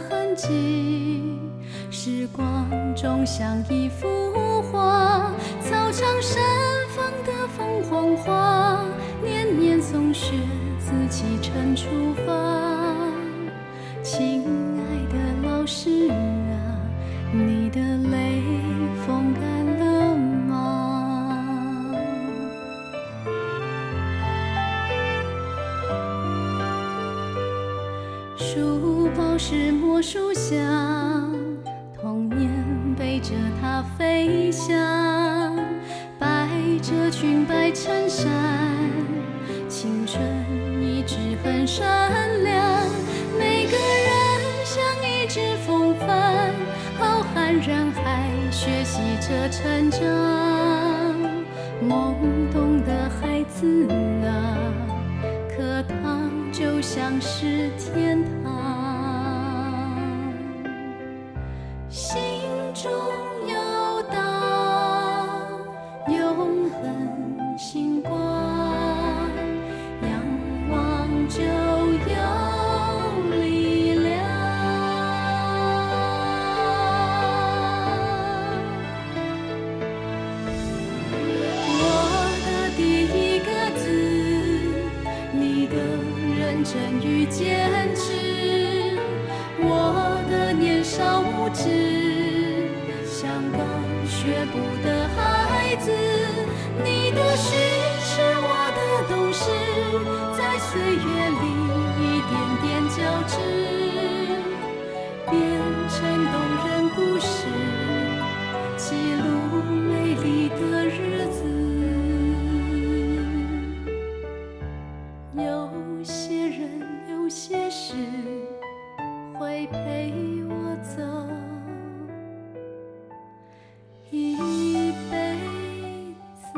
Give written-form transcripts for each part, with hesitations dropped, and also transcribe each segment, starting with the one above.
痕迹，时光中像一幅画，草场盛放的凤凰花，年年送雪，自启程出发。亲爱的老师啊，你的泪风干了吗？书包是魔术箱，童年背着它飞翔，百褶裙摆衬衫，青春一直很闪亮。每个人像一只风帆，浩瀚人海学习着成长。懵懂的孩子啊，课堂就像是天堂，心中有道永恒星光，仰望就有力量。我的第一个字，你的认真与坚持，我的年少无知，像刚学步的孩子，你的虚是我的懂事，在岁月里一点点交织，变成动人故事，记录美丽的日子。有些人，有些事，会陪我走一辈子。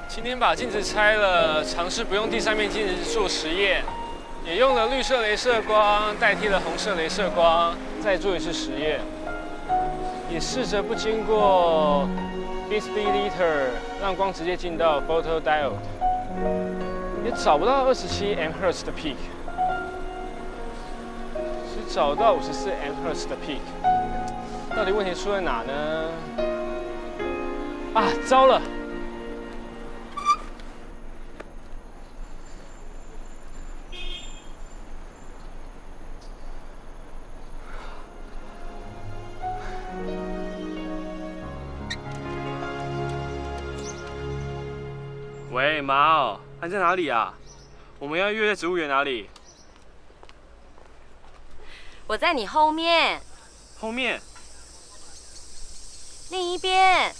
今天把镜子拆了，尝试不用第三面镜子做实验，也用了绿色雷射光代替了红色雷射光，再做一次实验。也试着不经过 Bitsby Leiter， 让光直接进到 photodiode， 也找不到27 amHz 的 peak， 只找到54 amHz 的 peak。到底问题出在哪呢？啊，糟了！喂，妈哦，你在哪里啊？我们要约在植物园哪里？我在你后面。后面。另一边。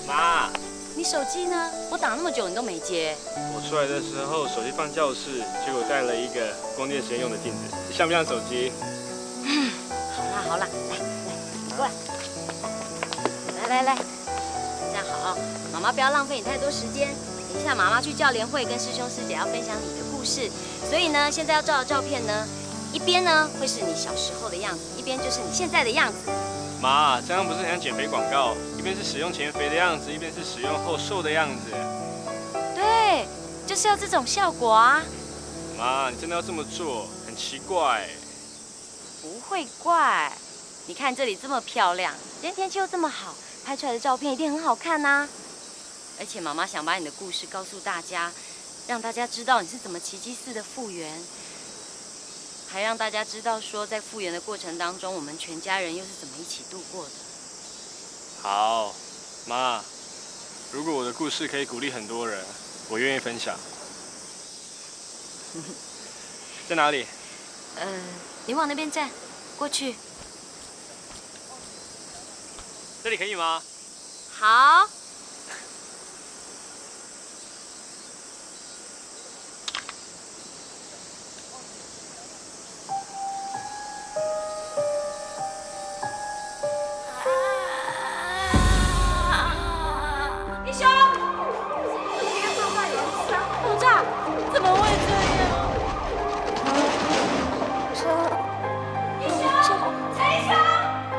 妈。你手机呢？我打那么久你都没接。我出来的时候手机放教室，结果带了一个光电实验用的镜子，像不像手机？好啦，来，你过来。来，这样好，妈妈不要浪费你太多时间。等一下妈妈去教联会跟师兄师姐要分享你的故事，所以呢，现在要照的照片呢，一边呢会是你小时候的样子，一边就是你现在的样子。妈，这样不是很像减肥广告？一边是使用前肥的样子，一边是使用后瘦的样子。对，就是要这种效果啊。妈，你真的要这么做？很奇怪。不会怪，你看这里这么漂亮，今天天气又这么好，拍出来的照片一定很好看呐。而且妈妈想把你的故事告诉大家，让大家知道你是怎么奇迹似的复原，还让大家知道说在复原的过程当中，我们全家人又是怎么一起度过的。好，妈，如果我的故事可以鼓励很多人，我愿意分享。在哪里？你往那边站，过去。这里可以吗？好。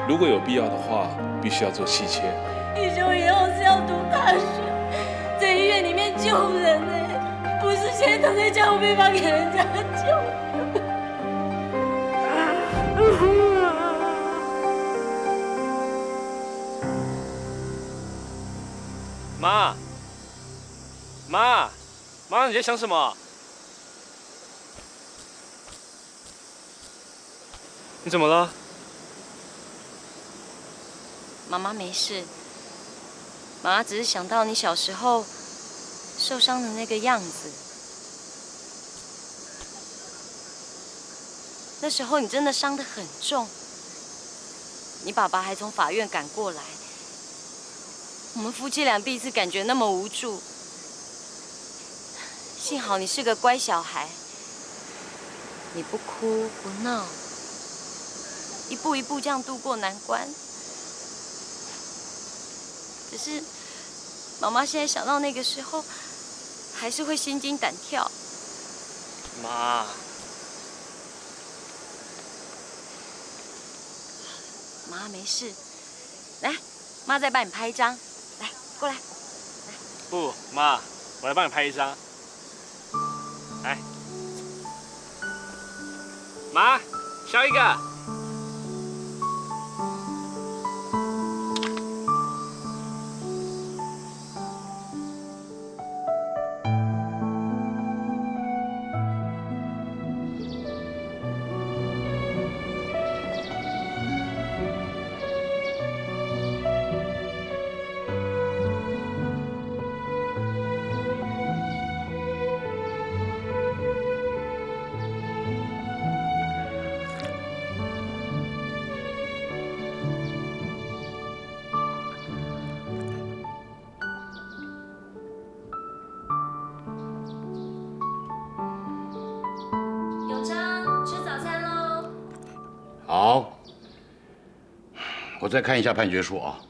如果有必要的话，必须要做气切。义兄以后是要读大学，在医院里面救人呢，不是现在躺在家我没法给人家救。妈，你在想什么？你怎么了？妈妈没事，妈妈只是想到你小时候受伤的那个样子。那时候你真的伤得很重，你爸爸还从法院赶过来，我们夫妻俩第一次感觉那么无助。幸好你是个乖小孩，你不哭不闹，一步一步这样度过难关。只是妈妈现在想到那个时候，还是会心惊胆跳。妈，妈没事，来，妈再帮你拍一张，来，过来。不，妈，我来帮你拍一张。来，妈，笑一个。好，我再看一下判决书啊。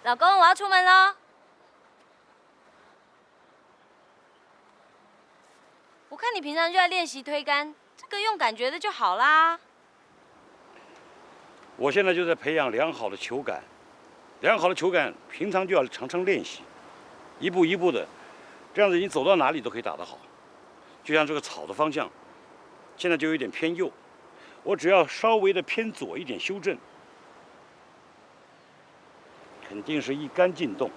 老公，我要出门喽。我看你平常就在练习推杆，这个用感觉的就好啦。我现在就在培养良好的球感，良好的球感平常就要常常练习，一步一步的，这样子你走到哪里都可以打得好。就像这个草的方向，现在就有点偏右，我只要稍微的偏左一点修正。 肯定是一杆进洞。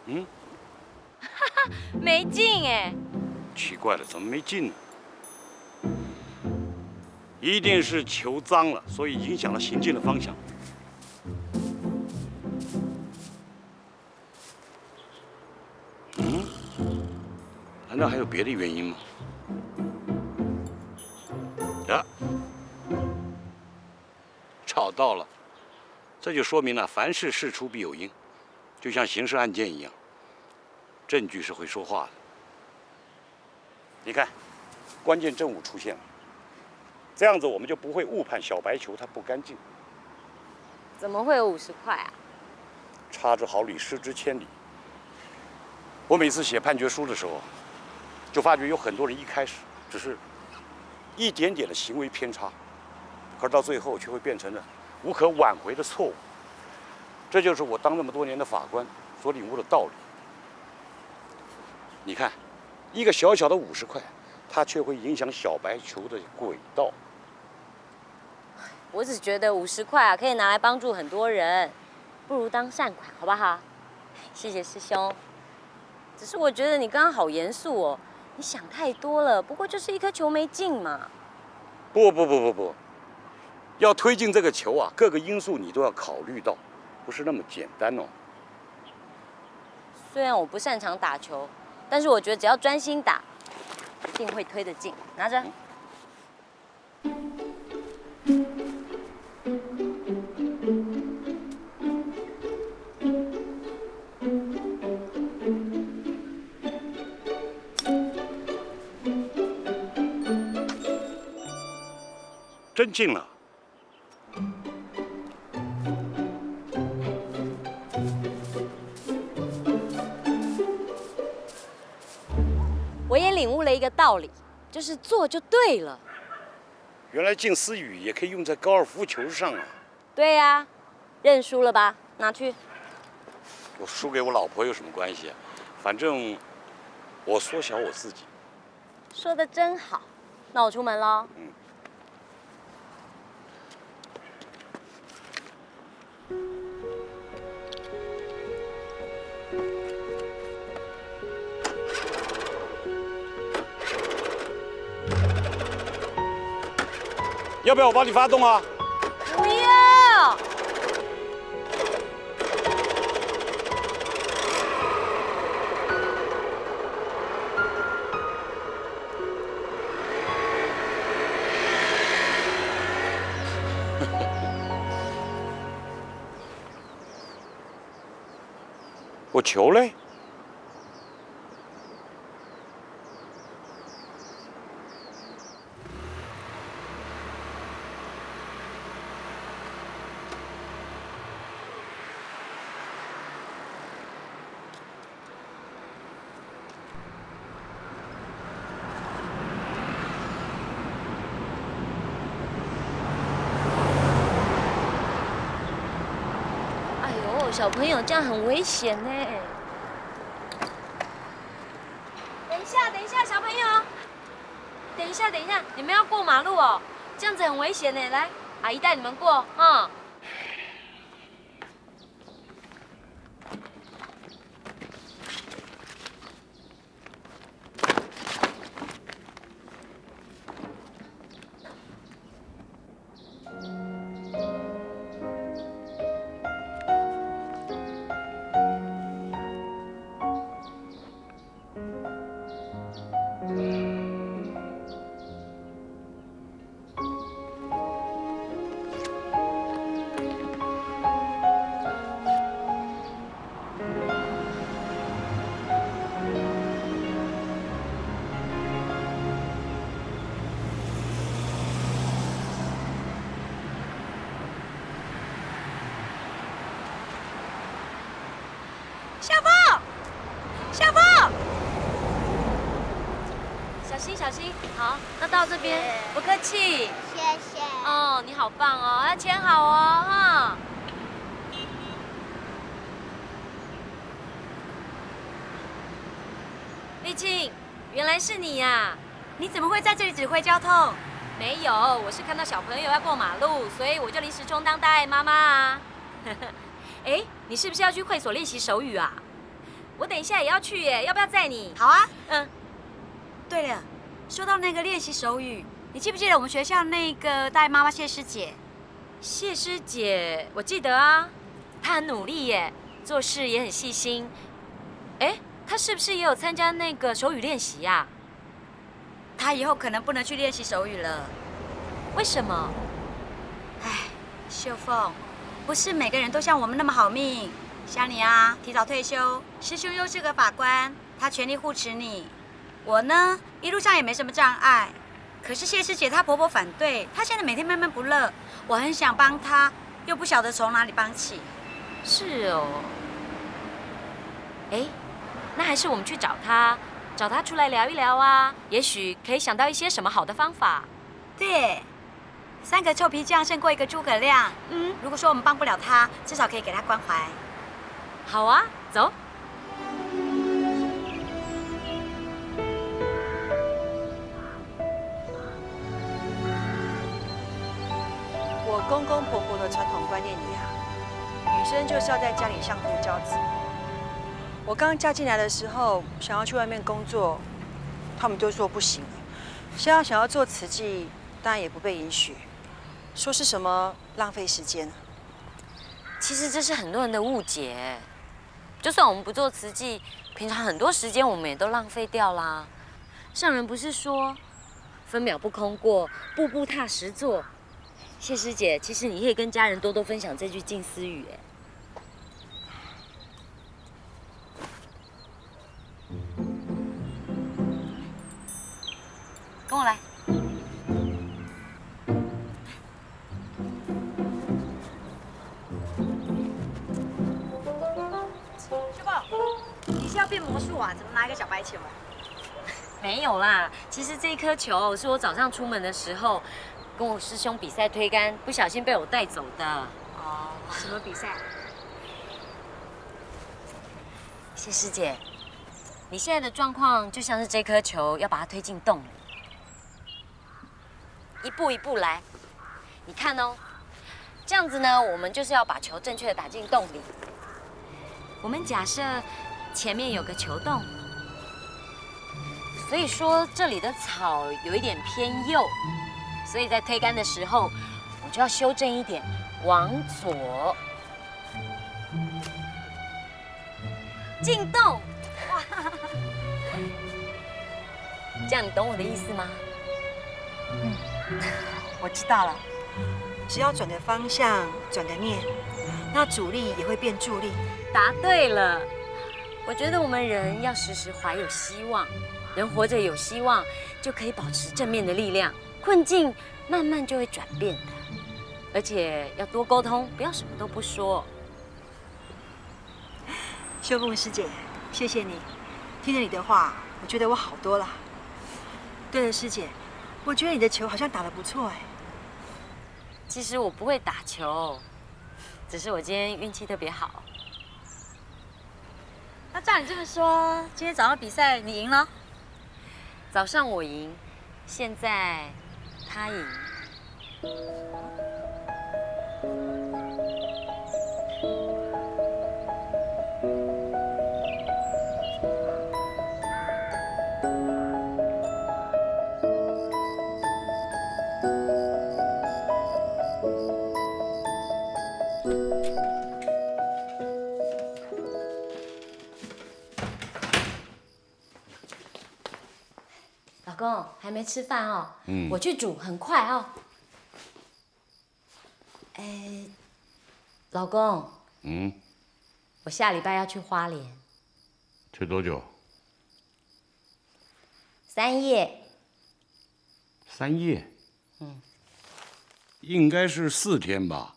嗯，没进哎。奇怪了，怎么没进呢？一定是球脏了，所以影响了行进的方向。嗯，难道还有别的原因吗？呀，找到了。 这就说明了，凡事事出必有因，就像刑事案件一样，证据是会说话的。你看，关键证物出现了，这样子我们就不会误判小白球它不干净。怎么会有50块啊？差之毫厘，失之千里。我每次写判决书的时候，就发觉有很多人一开始只是一点点的行为偏差，可是到最后却会变成了 无可挽回的错误，这就是我当那么多年的法官所领悟的道理。你看，一个小小的50块，它却会影响小白球的轨道。我只觉得50块啊，可以拿来帮助很多人，不如当善款，好不好？谢谢师兄。只是我觉得你刚刚好严肃哦，你想太多了。不过就是一颗球没进嘛。不，要推进这个球啊，各个因素你都要考虑到，不是那么简单哦。虽然我不擅长打球，但是我觉得只要专心打，一定会推得进。拿着。真进了。我也领悟了一个道理，就是做就对了。原来近似语也可以用在高尔夫球上啊！对呀，认输了吧？拿去。我输给我老婆有什么关系啊？反正我缩小我自己。说得真好，那我出门喽。要不要我帮你发动啊？不要。我球嘞？小朋友这样很危险呢。等一下，小朋友，等一下，你们要过马路哦，这样子很危险呢。来，阿姨带你们过啊。小心，好，那到这边，不客气，谢谢。哦，你好棒哦，要牵好哦，哈。丽庆，原来是你呀！你怎么会在这里指挥交通？没有，我是看到小朋友要过马路，所以我就临时充当大爱妈妈啊。哎，你是不是要去会所练习手语啊？我等一下也要去耶，要不要载你？好啊。嗯。对了，说到那个练习手语，你记不记得我们学校那个大爱妈妈谢师姐？谢师姐，我记得啊，她很努力耶，做事也很细心。哎，她是不是也有参加那个手语练习呀？她以后可能不能去练习手语了。为什么？哎，秀凤，不是每个人都像我们那么好命。像你啊，提早退休，师兄又是个法官，他全力护持你。我呢，一路上也没什么障碍。可是谢师姐她婆婆反对，她现在每天闷闷不乐。我很想帮她，又不晓得从哪里帮起。是哦。哎，那还是我们去找她出来聊一聊啊，也许可以想到一些什么好的方法。对，3个臭皮匠胜过1个诸葛亮。如果说我们帮不了她，至少可以给她关怀。好啊，走。我公公婆婆的传统观念里啊，女生就是要在家里相夫教子。我刚嫁进来的时候，想要去外面工作，他们都说不行。现在想要做慈济，当然也不被允许。说是什么浪费时间。其实这是很多人的误解。就算我们不做慈济，平常很多时间我们也都浪费掉啦。上人不是说，分秒不空过，步步踏实做。谢师姐，其实你可以跟家人多多分享这句静思语，哎。跟我来。秀宝，你是要变魔术啊？怎么拿一个小白球啊？没有啦，其实这颗球是我早上出门的时候，跟我师兄比赛推杆，不小心被我带走的。哦，什么比赛？谢师姐，你现在的状况就像是这颗球要把它推进洞里，一步一步来。你看哦，这样子呢，我们就是要把球正确的打进洞里。我们假设前面有个球洞，所以说这里的草有一点偏右，所以在推杆的时候，我就要修正一点，往左进洞。哇，这样你懂我的意思吗？我知道了，只要转个方向，转个念，那阻力也会变助力。答对了。我觉得我们人要时时怀有希望，人活着有希望，就可以保持正面的力量，困境慢慢就会转变的。而且要多沟通，不要什么都不说。秀凤师姐，谢谢你，听了你的话，我觉得我好多了。对了，师姐，我觉得你的球好像打得不错哎。其实我不会打球，只是我今天运气特别好。那照你这么说，今天早上比赛你赢了？早上我赢，现在他赢。老公还没吃饭哦，我去煮，很快哦。哎，老公，我下礼拜要去花莲，去多久3夜。？3夜。应该是4天吧。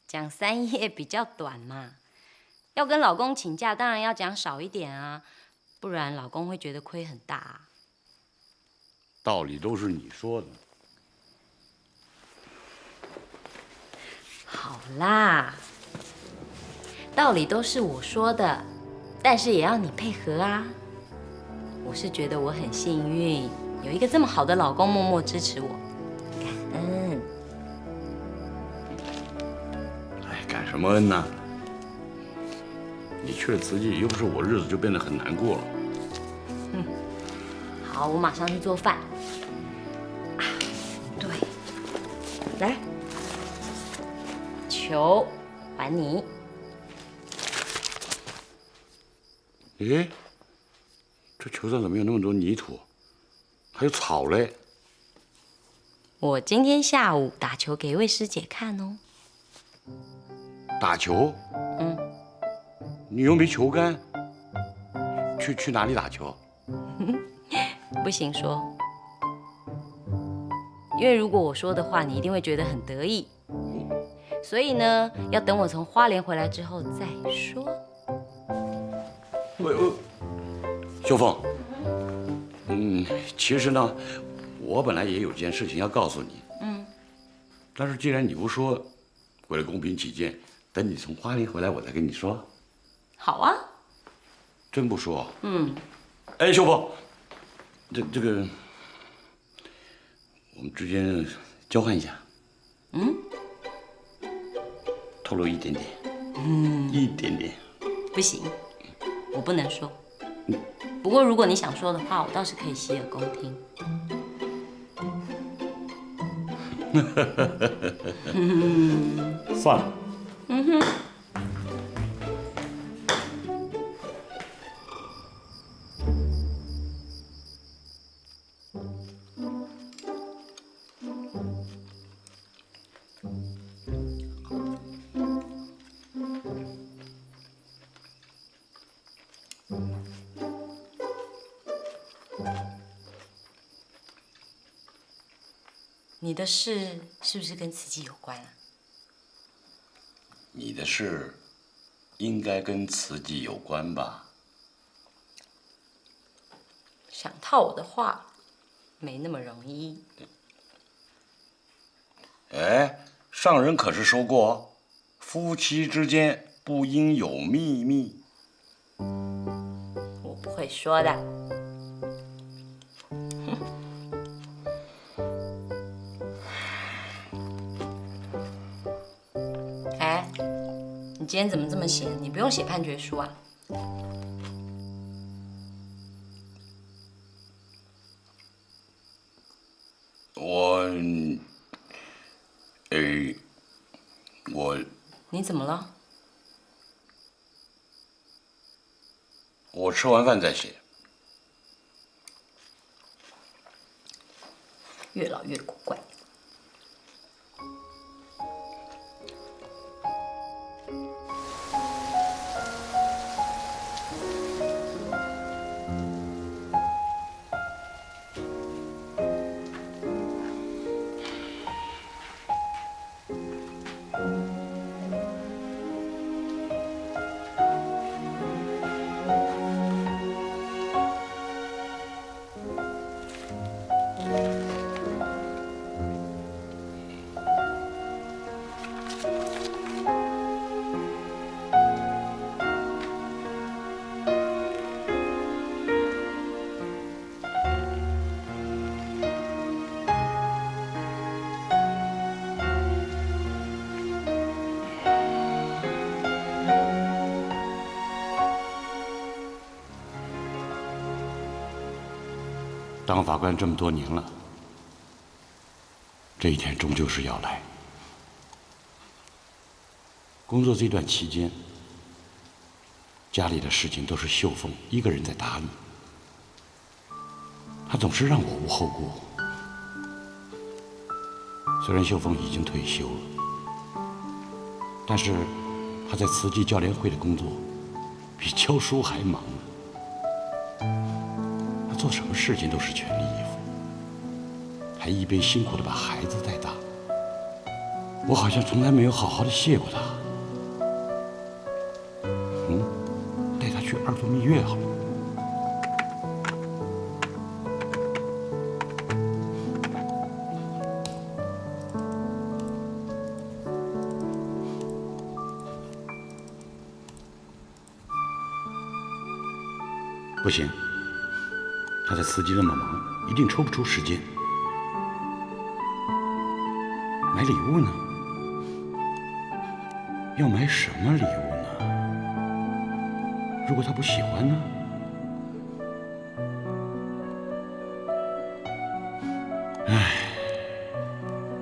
讲3夜比较短嘛，要跟老公请假，当然要讲少一点啊，不然老公会觉得亏很大啊。道理都是你说的。好啦，道理都是我说的，但是也要你配合啊。我是觉得我很幸运，有一个这么好的老公默默支持我，感恩。哎，感什么恩呢？你去了慈济，又不是我，日子就变得很难过了。好，我马上去做饭。啊，对，来，球还你。咦，这球上怎么有那么多泥土？还有草嘞？我今天下午打球给魏师姐看哦。打球？你又没球杆，去哪里打球？不行说，因为如果我说的话，你一定会觉得很得意。所以呢，要等我从花莲回来之后再说。秀凤，其实呢，我本来也有件事情要告诉你。但是既然你不说，为了公平起见，等你从花莲回来，我再跟你说。好啊。真不说？哎，秀凤，这个，我们之间交换一下。透露一点点。一点点。不行，我不能说。不过如果你想说的话，我倒是可以洗耳恭听。算了。你的事是不是跟慈济有关啊？你的事应该跟慈济有关吧？想套我的话，没那么容易。哎，上人可是说过，夫妻之间不应有秘密。我不会说的。哎，你今天怎么这么闲？你不用写判决书啊？你怎么了？我吃完饭再写。越老越古怪。当法官这么多年了，这一天终究是要来。工作这段期间，家里的事情都是秀凤一个人在打理，她总是让我无后顾。虽然秀凤已经退休了，但是她在慈济教联会的工作比教书还忙啊。做什么事情都是全力以赴，还一边辛苦地把孩子带大。我好像从来没有好好的谢过他。带他去二度蜜月好了。不行。他在慈济那么忙，一定抽不出时间。买礼物呢？要买什么礼物呢？如果他不喜欢呢？唉，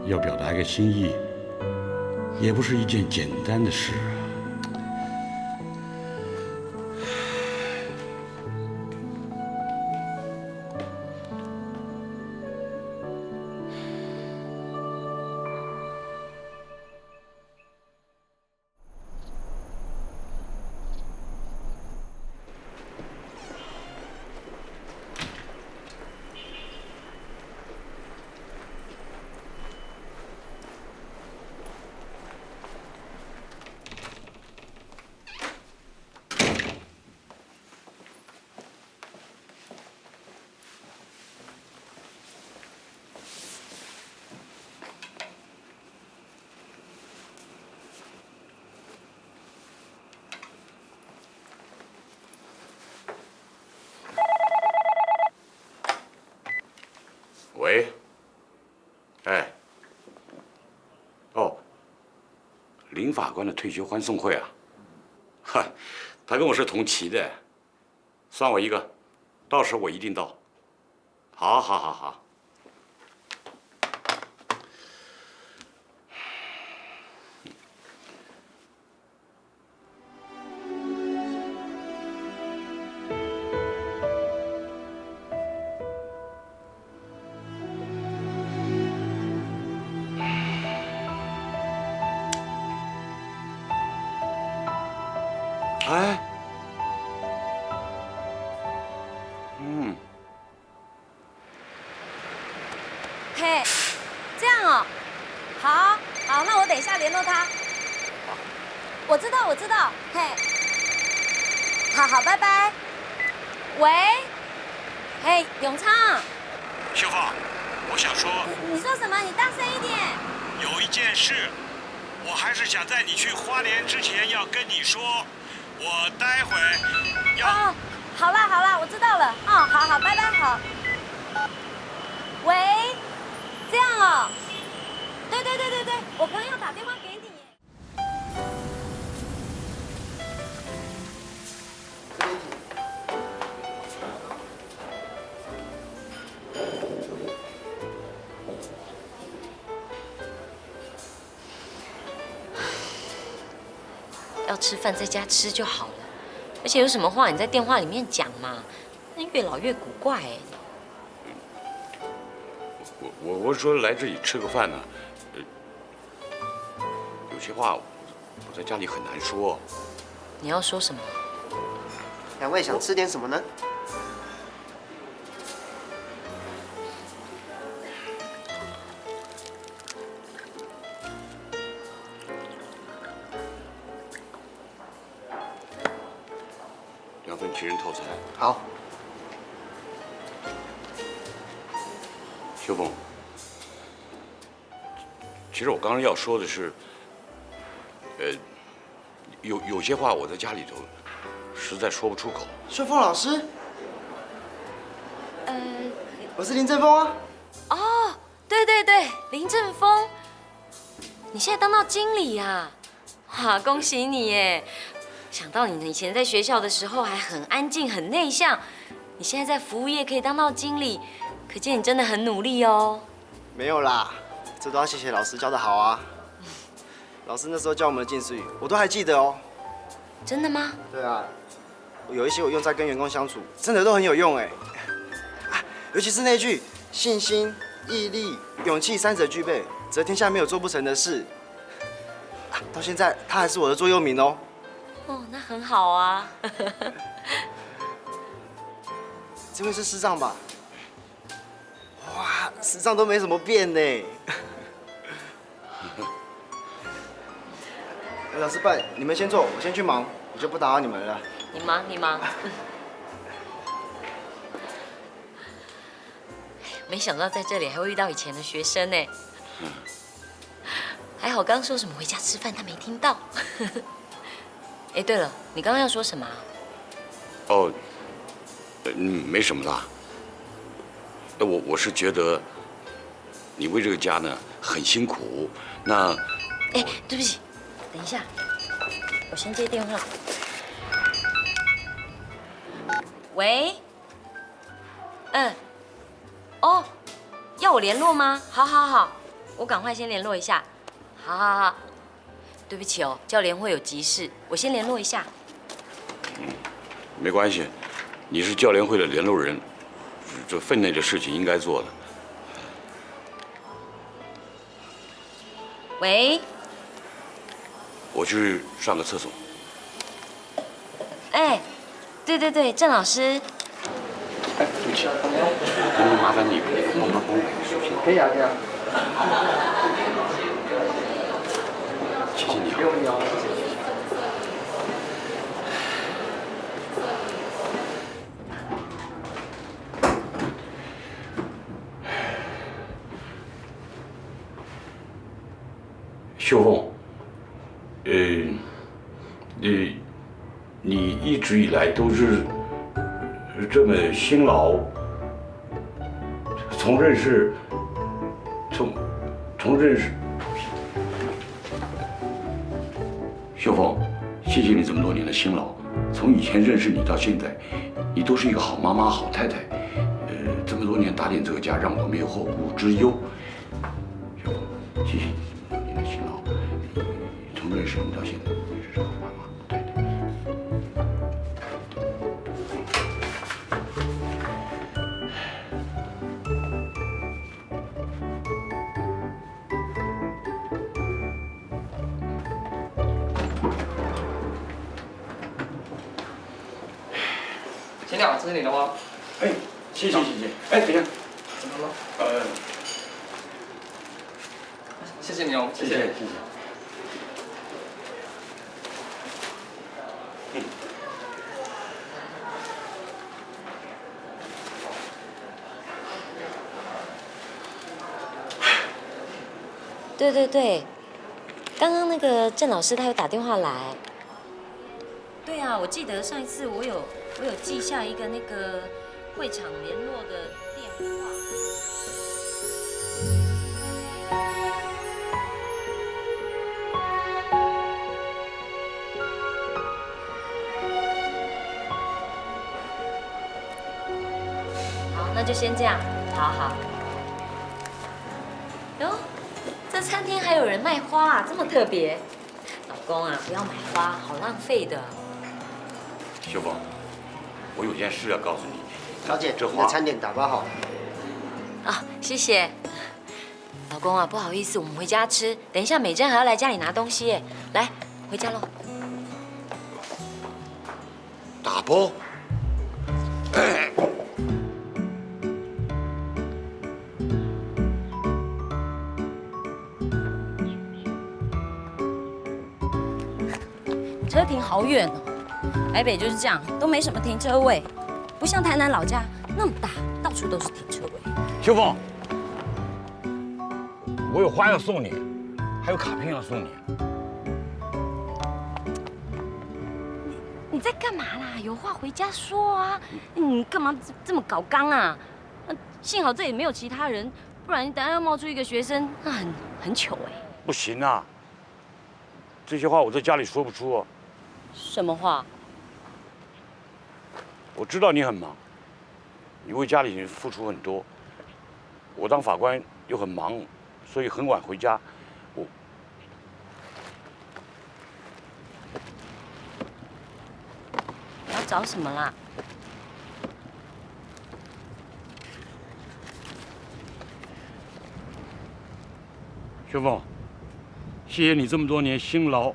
要表达一个心意，也不是一件简单的事啊。喂，哎，哦，林法官的退休欢送会啊，哈，他跟我是同期的，算我一个，到时候我一定到。好，好，好，好。嘿，这样哦，好，好，那我等一下联络他。我知道，嘿，好，拜拜。喂，嘿，永昌，秀凤，我想说，你说什么？你大声一点。有一件事，我还是想在你去花莲之前要跟你说，我待会要。哦，好啦，我知道了。哦，好，拜拜，好。喂，这样哦。对，我朋友打电话给你。要吃饭在家吃就好了，而且有什么话你在电话里面讲嘛，那越老越古怪哎。我是说来这里吃个饭呢，有些话我在家里很难说。你要说什么？两位想吃点什么呢？2份情人套餐。好。秀凤，其实我刚刚要说的是，有些话我在家里头实在说不出口。秀凤老师，我是林正峰啊。哦，对，林正峰，你现在当到经理呀？哇，恭喜你耶！想到你以前在学校的时候还很安静、很内向，你现在在服务业可以当到经理，可见你真的很努力哦。没有啦，这都要谢谢老师教的好啊。老师那时候教我们的近似语，我都还记得哦。真的吗？对啊，有一些我用在跟员工相处，真的都很有用哎。啊，尤其是那句“信心、毅力、勇气三者具备，则天下没有做不成的事”。啊，到现在他还是我的座右铭哦。哦，那很好啊。这位是师长吧？哇，师长都没什么变呢。老师办，你们先坐，我先去忙，我就不打扰你们了。你忙。没想到在这里还会遇到以前的学生呢。还好刚说什么回家吃饭，他没听到。哎，对了，你刚刚要说什么？哦，没什么啦。我是觉得你为这个家呢很辛苦。那，哎，对不起，等一下，我先接电话。喂，哦，要我联络吗？好，我赶快先联络一下。好。对不起哦，教联会有急事，我先联络一下。没关系，你是教联会的联络人，这分内的事情应该做的。喂，我去上个厕所。哎，对，郑老师。哎，对不起，能不能麻烦你帮忙买个手信？可以啊。谢谢你啊。不用你哦。秀凤，你一直以来都是这么辛劳，从认识。秀凤，谢谢你这么多年的辛劳。从以前认识你到现在，你都是一个好妈妈、好太太。这么多年打点这个家，让我没有后顾之忧。秀凤，谢谢你这么多年的辛劳。从认识你到现在，你是好妈妈、太太。这是你的吗？哎，谢谢。哎，等一下。怎么了？谢谢你哦，谢谢。对对对，刚刚那个郑老师他有打电话来。对啊，我记得上一次我有记下一个那个会场联络的电话。好，那就先这样。好好。哟，这餐厅还有人卖花啊，这么特别。老公啊，不要买花，好浪费的。秀凤，我有件事要告诉你。小姐，这你的餐点打包好了。啊，谢谢。老公啊，不好意思，我们回家吃。等一下美珍还要来家里拿东西耶。来，回家喽。打包？车停好远哦，台北就是这样，都没什么停车位，不像台南老家那么大，到处都是停车位。秀凤，我有花要送你，还有卡片要送你。你在干嘛啦？有话回家说啊！你干嘛这么搞刚啊？幸好这里没有其他人，不然你等下要冒出一个学生，那很糗哎。不行啊，这些话我在家里说不出啊。什么话？我知道你很忙，你为家里人付出很多。我当法官又很忙，所以很晚回家。你要找什么啦？秀凤，谢谢你这么多年辛劳。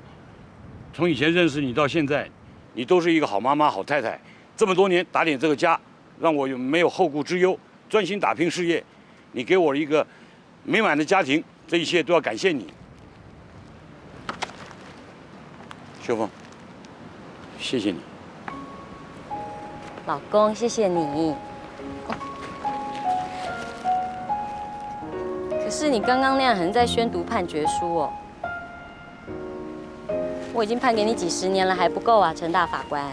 从以前认识你到现在，你都是一个好妈妈、好太太。这么多年打点这个家，让我没有后顾之忧，专心打拼事业。你给我一个美满的家庭，这一切都要感谢你。秀凤，谢谢你。老公，谢谢你。可是你刚刚那样很在宣读判决书哦。我已经判给你几十年了，还不够啊，陈大法官。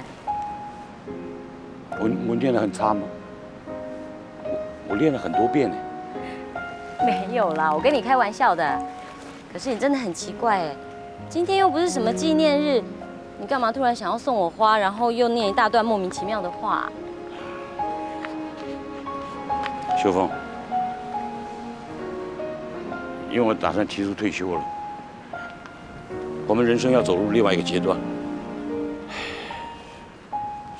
我练得很差吗？我练了很多遍呢。没有啦，我跟你开玩笑的。可是你真的很奇怪哎，今天又不是什么纪念日，你干嘛突然想要送我花，然后又念一大段莫名其妙的话？秀凤，因为我打算提出退休了，我们人生要走入另外一个阶段。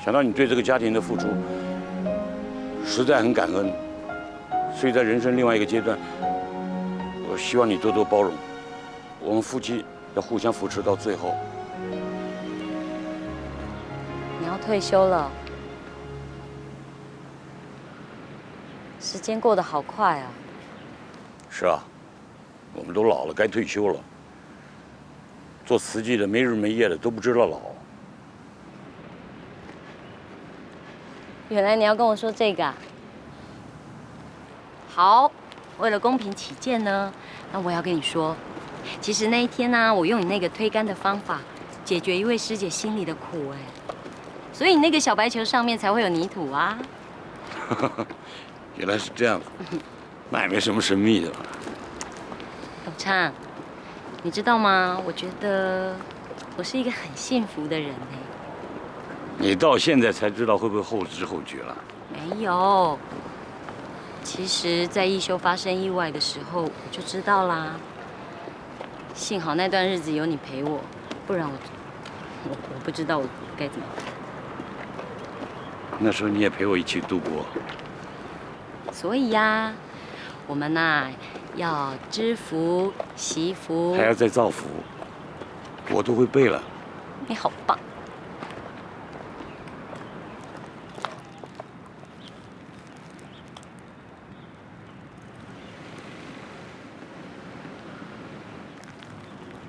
想到你对这个家庭的付出，实在很感恩。所以在人生另外一个阶段，我希望你多多包容，我们夫妻要互相扶持到最后。你要退休了，时间过得好快啊。是啊，我们都老了，该退休了。做慈济的没日没夜的都不知道老。原来你要跟我说这个啊？好，为了公平起见呢，那我要跟你说，其实那一天呢，我用你那个推杆的方法，解决一位师姐心里的苦哎，所以你那个小白球上面才会有泥土啊。原来是这样子，那也没什么神秘的。董畅，你知道吗？我觉得我是一个很幸福的人哎。你到现在才知道会不会后知后觉了？没有。其实，在一休发生意外的时候，我就知道啦。幸好那段日子有你陪我，不然我不知道我该怎么办。那时候你也陪我一起度过。所以呀，我们呐要知福、惜福，还要再造福，我都会背了。你好棒！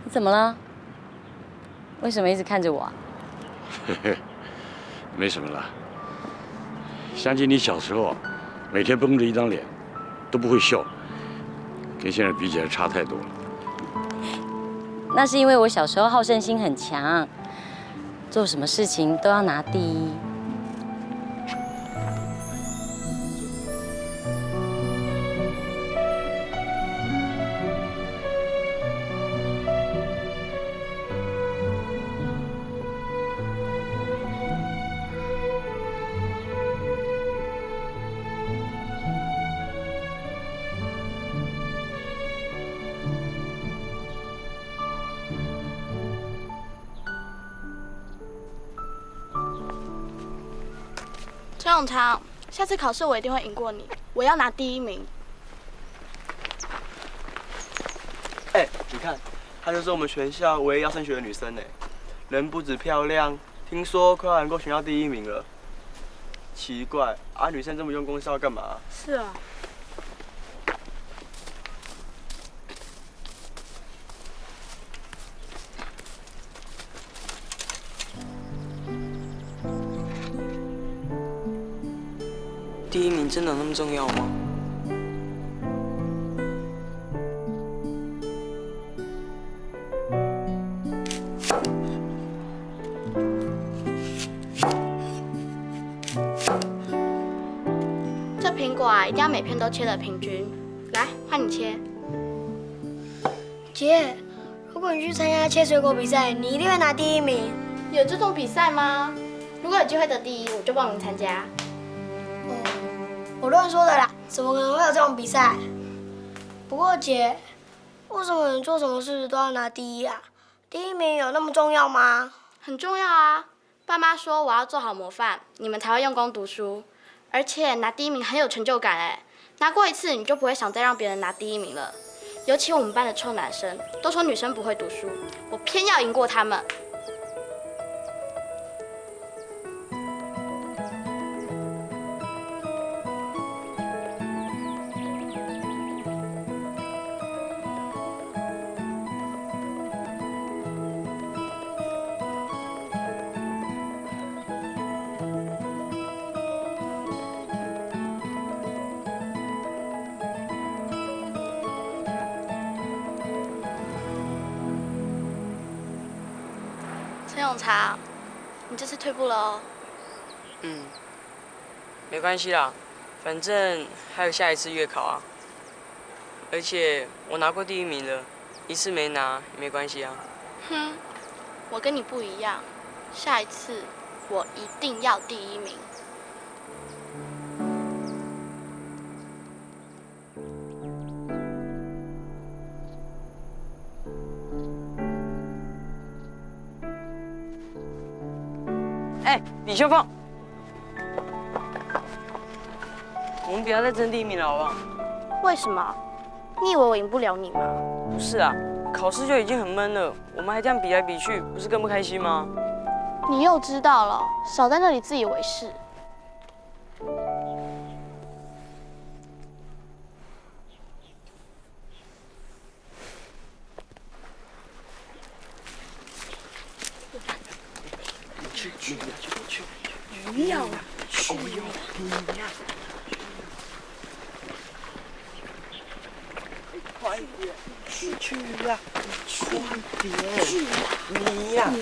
你怎么了？为什么一直看着我啊？嘿嘿，没什么了。想起你小时候，每天绷着一张脸，都不会笑，跟现在比起来差太多了。那是因为我小时候好胜心很强，做什么事情都要拿第一。陈永昌，下次考试我一定会赢过你，我要拿第1名。你看，她就是我们学校唯一要升学的女生呢，人不止漂亮，听说快要能够全校第1名了。奇怪，女生这么用功是要干嘛？是啊。第1名真的有那么重要吗？这苹果啊，一定要每片都切得平均。来，换你切。姐，如果你去参加切水果比赛，你一定会拿第1名。有这种比赛吗？如果有机会得第1，我就报名参加。我乱说的啦，怎么可能会有这种比赛？不过姐，为什么你做什么事都要拿第1啊？第1名有那么重要吗？很重要啊！爸妈说我要做好模范，你们才会用功读书。而且拿第1名很有成就感哎，拿过一次你就不会想再让别人拿第1名了。尤其我们班的臭男生都说女生不会读书，我偏要赢过他们。陈永昌，你这次退步了哦。没关系啦，反正还有下一次月考啊。而且我拿过第1名了，一次没拿也没关系啊。哼，我跟你不一样，下一次我一定要第1名。李秀凤，我们不要再争第1名了，好不好？为什么？你以为我赢不了你吗？不是啊，考试就已经很闷了，我们还这样比来比去，不是更不开心吗？你又知道了，少在那里自以为是。不要啊！快点，去呀！快点，你呀！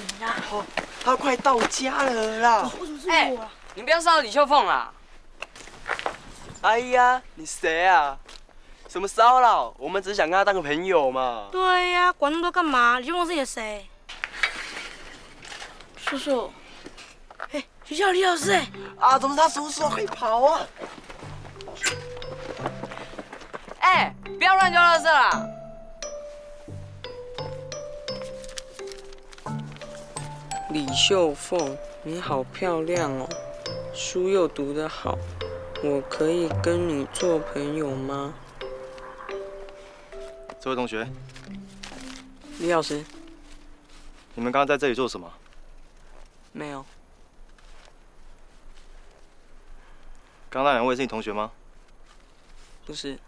好，他快到家了啦！为什么是我啊？你不要骚扰李秀凤啦！哎呀，你谁啊？什么骚扰？我们只是想跟他当个朋友嘛。对呀，管那么多干嘛？李秀凤是你的谁？叔叔，学校李老师怎么是他叔叔？快跑啊！不要乱丢垃圾啦！李秀凤，你好漂亮哦，书又读得好，我可以跟你做朋友吗？这位同学，李老师，你们刚刚在这里做什么？没有。刚刚那2位是你同学吗？不是。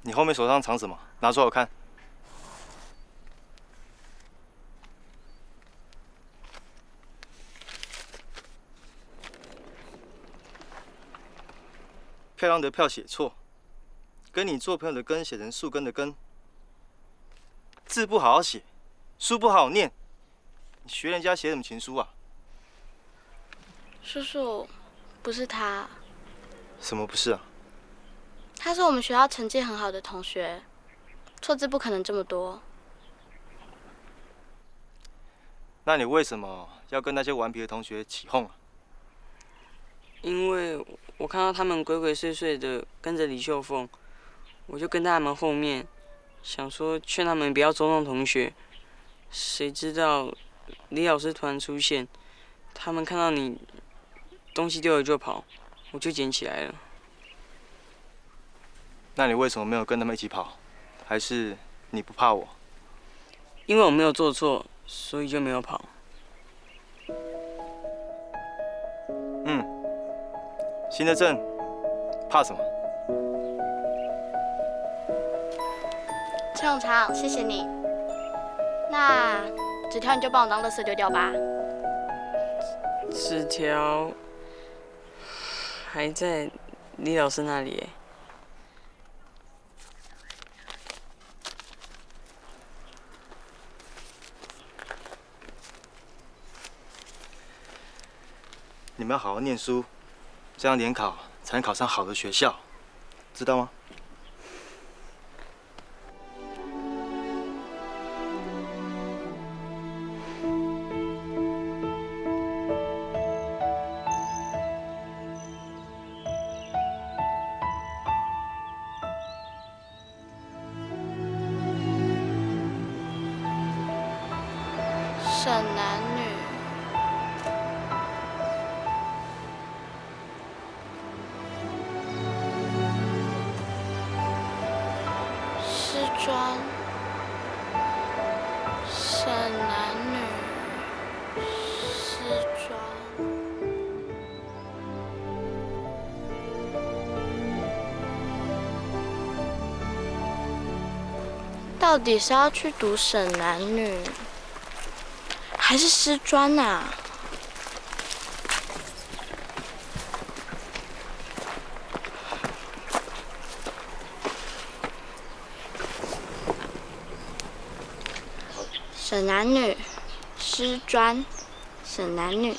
你后面手上藏什么？拿出来我看。漂亮的票写错，跟你做朋友的根写成树根的根，字不好好写，书不好好念，你学人家写什么情书啊？叔叔，不是他，什么不是啊？他是我们学校成绩很好的同学，错字不可能这么多。那你为什么要跟那些顽皮的同学起哄啊？因为我看到他们鬼鬼祟祟的跟着李秀凤，我就跟在他们后面，想说劝他们不要捉弄同学。谁知道李老师突然出现，他们看到你东西丢了就跑，我就捡起来了。那你为什么没有跟他们一起跑？还是你不怕我？因为我没有做错，所以就没有跑。新的镇，怕什么？陈永昌，谢谢你。那纸条你就帮我当垃圾丢掉吧。纸条还在李老师那里耶。你们要好好念书，这样联考才能考上好的学校，知道吗？省男女。师专。省男女。师专。到底是要去读省男女？还是师专啊？省男女，师专，省男女，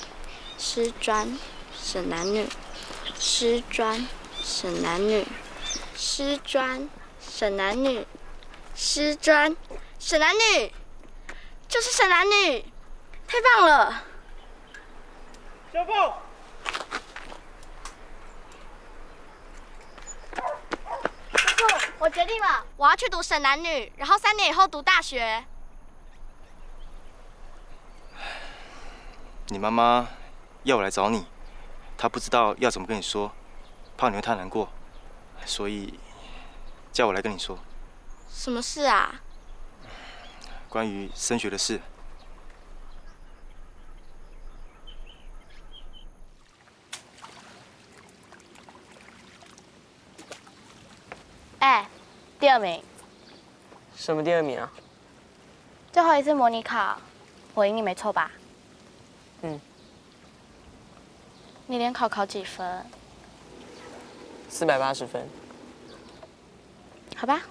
师专，省男女，师专，省男女，师专，省男女，师专，省男女，就是省男女。太棒了！小凤，叔叔，我决定了，我要去读省男女，然后3年以后读大学。你妈妈要我来找你，她不知道要怎么跟你说，怕你会太难过，所以叫我来跟你说。什么事啊？关于升学的事。哎，第2名。什么第2名啊？最后一次模拟考，我赢你没错吧？嗯。你联考考几分？480分。好吧。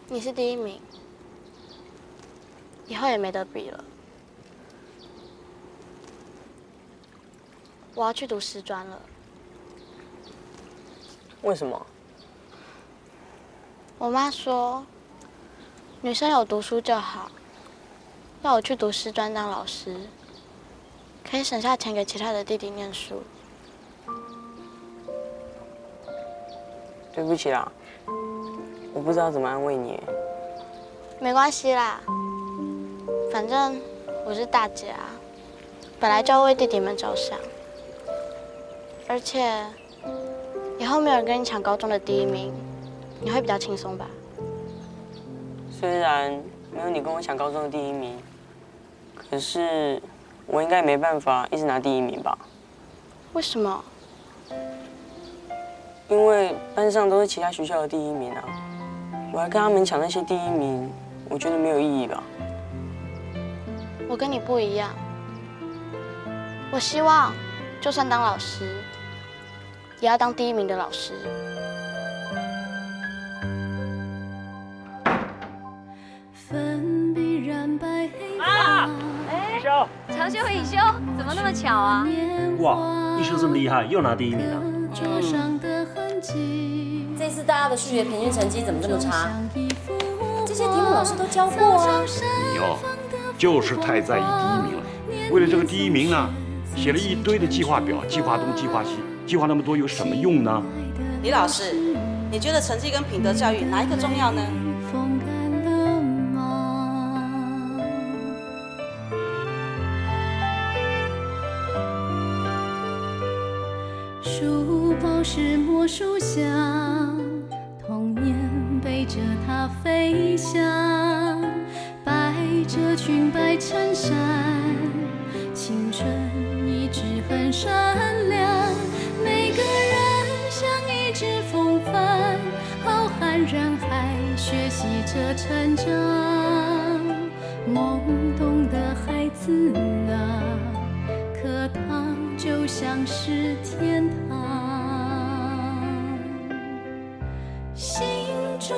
你是第1名，以后也没得比了。我要去读师专了。为什么？我妈说，女生有读书就好，要我去读师专当老师，可以省下钱给其他的弟弟念书。对不起啦，我不知道怎么安慰你。没关系啦，反正我是大姐啊，本来就要为弟弟们着想，而且以后没有人跟你抢高中的第1名，你会比较轻松吧？虽然没有你跟我抢高中的第1名，可是我应该没办法一直拿第1名吧？为什么？因为班上都是其他学校的第一名啊，我还跟他们抢那些第一名，我觉得没有意义吧。我跟你不一样，我希望就算当老师，也要当第一名的老师。粉笔染白黑发。哎，长修和尹修怎么那么巧啊？哇，一修这么厉害，又拿第一名了。这次大家的数学平均成绩怎么这么差？这些题目老师都教过啊。你哦，就是太在意第一名了。为了这个第一名呢，写了一堆的计划表，计划东，计划西，计划那么多有什么用呢？李老师，你觉得成绩跟品德教育哪一个重要呢？书包是魔术箱，童年背着它飞翔，百褶裙摆衬衫，青春一直很闪亮。每个人像一只风帆，浩瀚人海，学习着成长。懵懂的孩子啊，课堂就像是天堂，心中